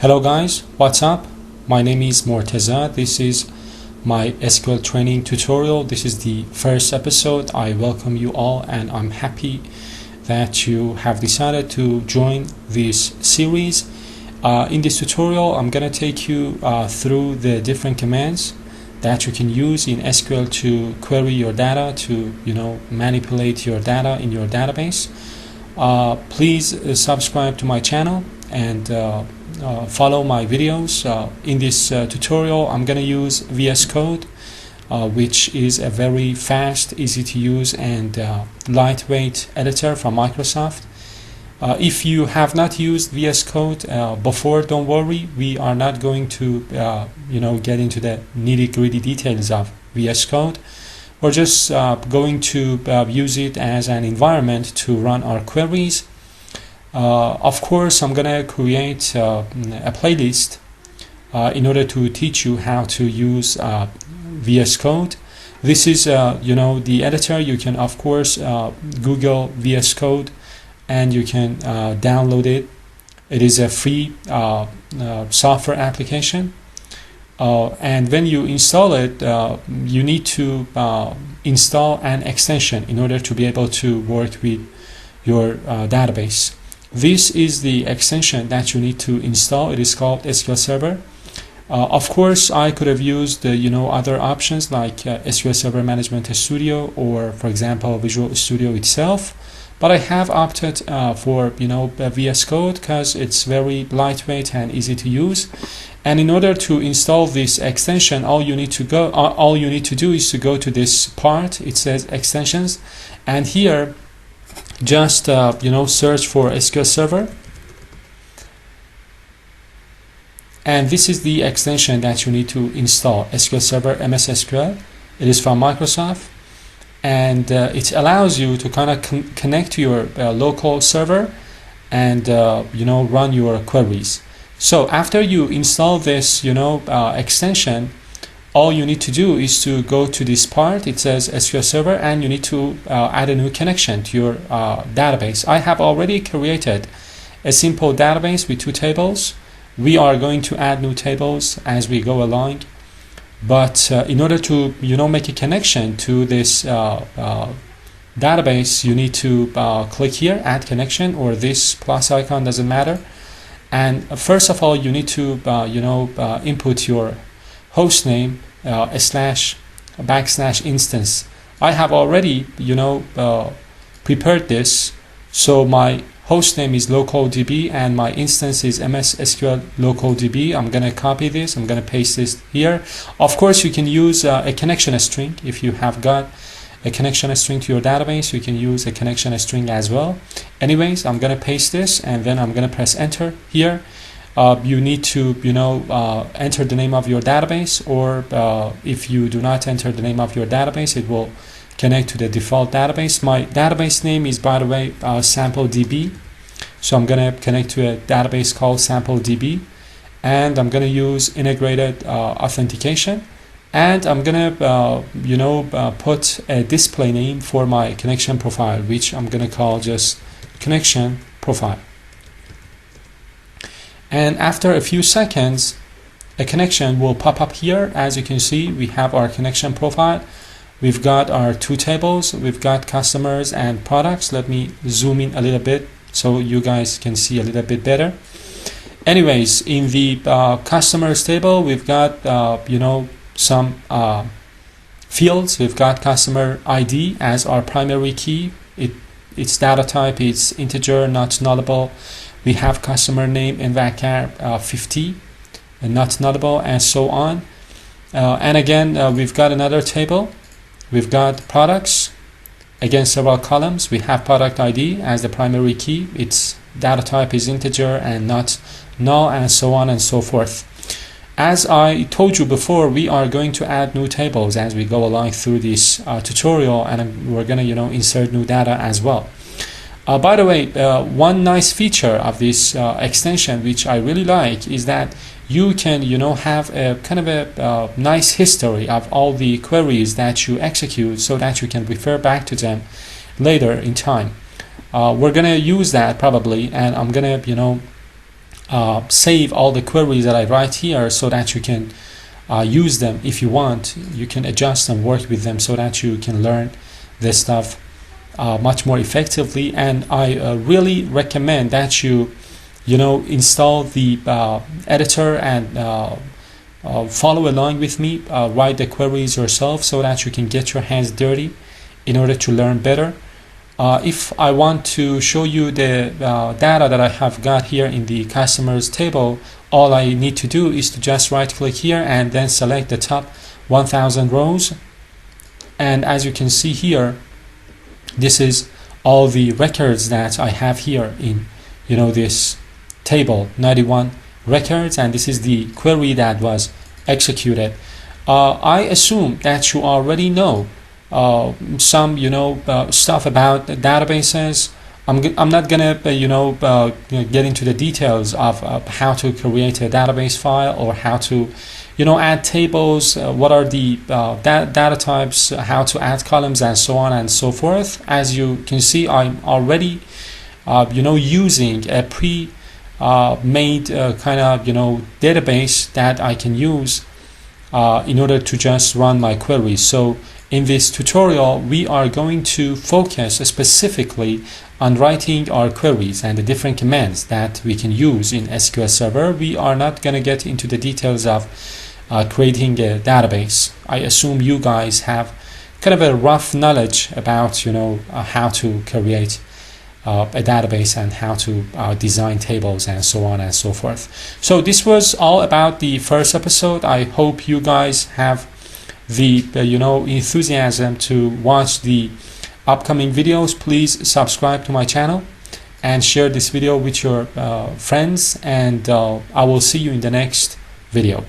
Hello guys, what's up? My name is Morteza. This is my SQL training tutorial. This is the first episode. I welcome you all and I'm happy that you have decided to join this series. In this tutorial, I'm going to take you through the different commands that you can use in SQL to query your data, to manipulate your data in your database. Please subscribe to my channel and follow my videos. In this tutorial, I'm going to use VS Code, which is a very fast, easy to use and lightweight editor from Microsoft. If you have not used VS Code before, don't worry. We are not going to get into the nitty-gritty details of VS Code. We're just going to use it as an environment to run our queries. Of course, I'm going to create a playlist in order to teach you how to use VS Code. This is the editor. You can of course Google VS Code and you can download it. It is a free software application, and when you install it, you need to install an extension in order to be able to work with your database. This is the extension that you need to install. It is called SQL Server. Of course, I could have used other options like SQL Server Management Studio or, for example, Visual Studio itself. But I have opted for VS Code because it's very lightweight and easy to use. And in order to install this extension, all you need to do is to go to this part. It says Extensions, and here just search for SQL Server, and this is the extension that you need to install, SQL Server MS SQL. It is from Microsoft, and it allows you to kind of connect to your local server and run your queries. So after you install this extension, all you need to do is to go to this part. It says SQL Server, and you need to add a new connection to your database. I have already created a simple database with 2 tables. We are going to add new tables as we go along. But in order to make a connection to this database, you need to click here, Add Connection, or this plus icon, doesn't matter. And first of all, you need to input your host name / instance. I have already prepared this, so my host name is localDB and my instance is MS SQL localDB. I'm going to copy this, I'm going to paste this here. Of course, you can use a connection string. If you have got a connection string to your database, you can use a connection string as well. Anyways, I'm going to paste this and then I'm going to press enter here. You need to enter the name of your database, or if you do not enter the name of your database, it will connect to the default database. My database name is, by the way, SampleDb, so I'm going to connect to a database called SampleDb, and I'm going to use integrated authentication, and I'm going to put a display name for my connection profile, which I'm going to call just connection profile. And after a few seconds, a connection will pop up here. As you can see, we have our connection profile. We've got our 2 tables. We've got customers and products. Let me zoom in a little bit so you guys can see a little bit better. Anyways, in the customers table, we've got some fields. We've got customer ID as our primary key. Its data type is integer, not nullable. We have customer name in varchar 50 and not nullable, and so on. And again, we've got another table. We've got products, again several columns. We have product ID as the primary key. Its data type is integer and not null, and so on and so forth. As I told you before, we are going to add new tables as we go along through this tutorial, and we're going to insert new data as well. By the way, one nice feature of this extension, which I really like, is that you can have a kind of a nice history of all the queries that you execute, so that you can refer back to them later in time. We're gonna use that probably, and I'm gonna save all the queries that I write here so that you can use them if you want. You can adjust and work with them so that you can learn this stuff much more effectively. And I really recommend that you install the editor and follow along with me, write the queries yourself so that you can get your hands dirty in order to learn better. If I want to show you the data that I have got here in the customers table, all I need to do is to just right click here and then select the top 1000 rows. And as you can see here, this is all the records that I have here in this table, 91 records, and this is the query that was executed. I assume that you already know some stuff about databases. I'm not gonna get into the details of how to create a database file or how to add tables, what are the data types, how to add columns, and so on and so forth. As you can see, I'm already using a pre-made kind of database that I can use in order to just run my queries. So in this tutorial, we are going to focus specifically on writing our queries and the different commands that we can use in SQL Server. We are not going to get into the details of creating a database. I assume you guys have kind of a rough knowledge about how to create a database and how to design tables and so on and so forth. So this was all about the first episode. I hope you guys have the enthusiasm to watch the upcoming videos. Please subscribe to my channel and share this video with your friends, and I will see you in the next video.